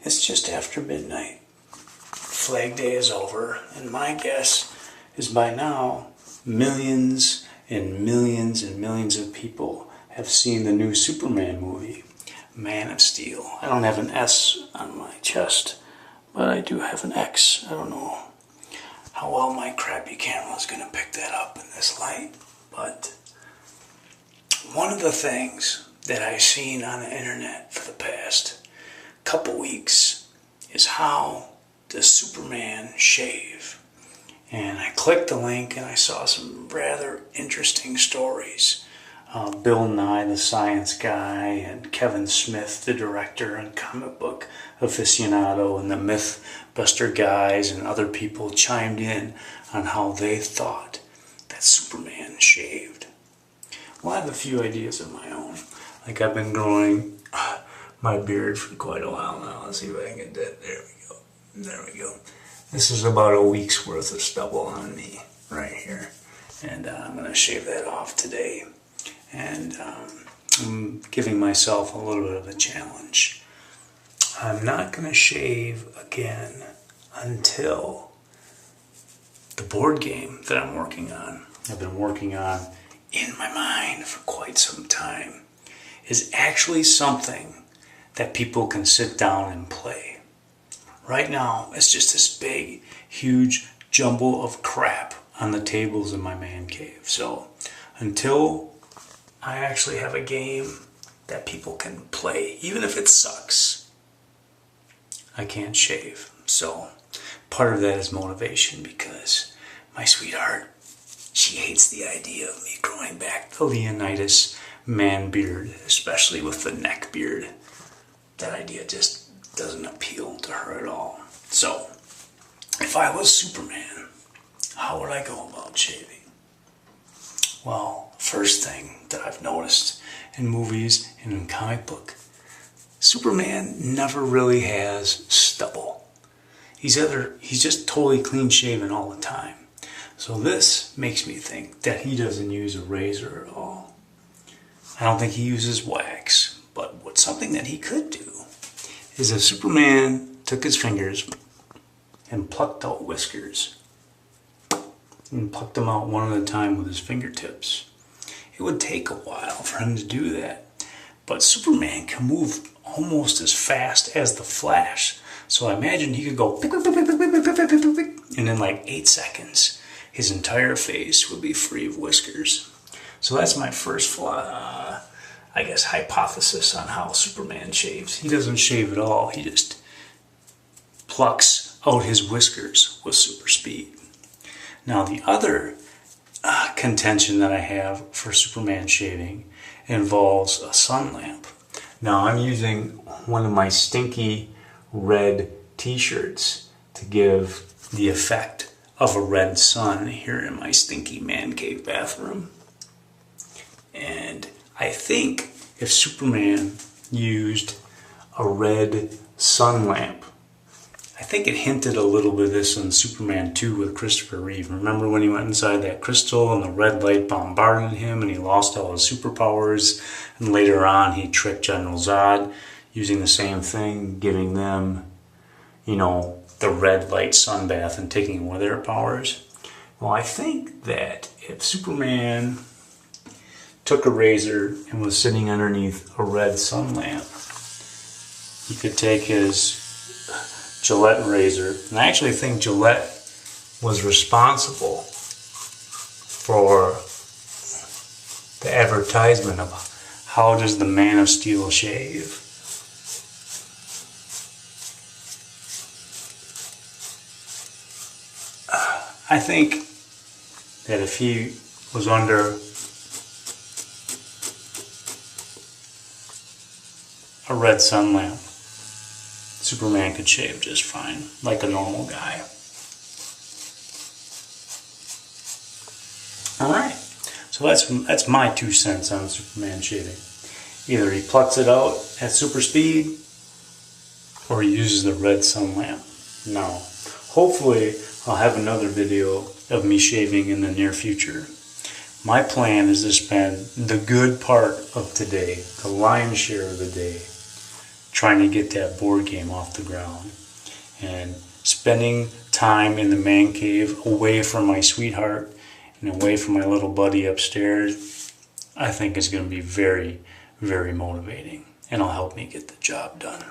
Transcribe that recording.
It's just after midnight. Flag Day is over, and my guess is by now millions and millions and millions of people have seen the new Superman movie, Man of Steel. I don't have an S on my chest, but I do have an X. I don't know how well my crappy camera is going to pick that up in this light, but one of the things that I've seen on the internet for the past couple weeks is how does Superman shave? And I clicked the link and I saw some rather interesting stories. Bill Nye, the science guy, and Kevin Smith, the director and comic book aficionado, and the Mythbuster guys and other people chimed in on how they thought that Superman shaved. Well, I have a few ideas of my own. Like, I've been growing my beard for quite a while now. Let's see if I can get that. There we go. There we go. This is about a week's worth of stubble on me right here. And I'm going to shave that off today. And I'm giving myself a little bit of a challenge. I'm not going to shave again until the board game that I'm working on, I've been working on in my mind for quite some time, is actually something that people can sit down and play. Right now, it's just this big, huge jumble of crap on the tables in my man cave. So until I actually have a game that people can play, even if it sucks, I can't shave. So part of that is motivation, because my sweetheart, she hates the idea of me growing back the Leonidas man beard, especially with the neck beard. That idea just doesn't appeal to her at all. So, if I was Superman, how would I go about shaving? Well, first thing that I've noticed in movies and in comic book, Superman never really has stubble. He's just totally clean shaven all the time. So this makes me think that he doesn't use a razor at all. I don't think he uses wax, but what's something that he could do is if Superman took his fingers and plucked out whiskers, and plucked them out one at a time with his fingertips. It would take a while for him to do that, but Superman can move almost as fast as the Flash. So I imagine he could go pick, pick, pick, pick, pick, pick, pick, pick, pick, pick, pick, and in like 8 seconds, his entire face would be free of whiskers. So that's my first hypothesis on how Superman shaves. He doesn't shave at all. He just plucks out his whiskers with super speed. Now the other contention that I have for Superman shaving involves a sun lamp. Now I'm using one of my stinky red t-shirts to give the effect of a red sun here in my stinky man cave bathroom. And I think if Superman used a red sun lamp, I think it hinted a little bit of this in Superman 2 with Christopher Reeve. Remember when he went inside that crystal and the red light bombarded him and he lost all his superpowers? And later on he tricked General Zod using the same thing, giving them, the red light sunbath and taking away their powers. Well, I think that if Superman took a razor and was sitting underneath a red sun lamp, he could take his Gillette razor, and I actually think Gillette was responsible for the advertisement of how does the Man of Steel shave. I think that if he was under a red sun lamp, Superman could shave just fine, like a normal guy. Alright, so that's my 2 cents on Superman shaving. Either he plucks it out at super speed, or he uses the red sun lamp. Now, hopefully I'll have another video of me shaving in the near future. My plan is to spend the good part of today, the lion's share of the day, trying to get that board game off the ground. And spending time in the man cave away from my sweetheart and away from my little buddy upstairs, I think is going to be very, very motivating, and it'll help me get the job done.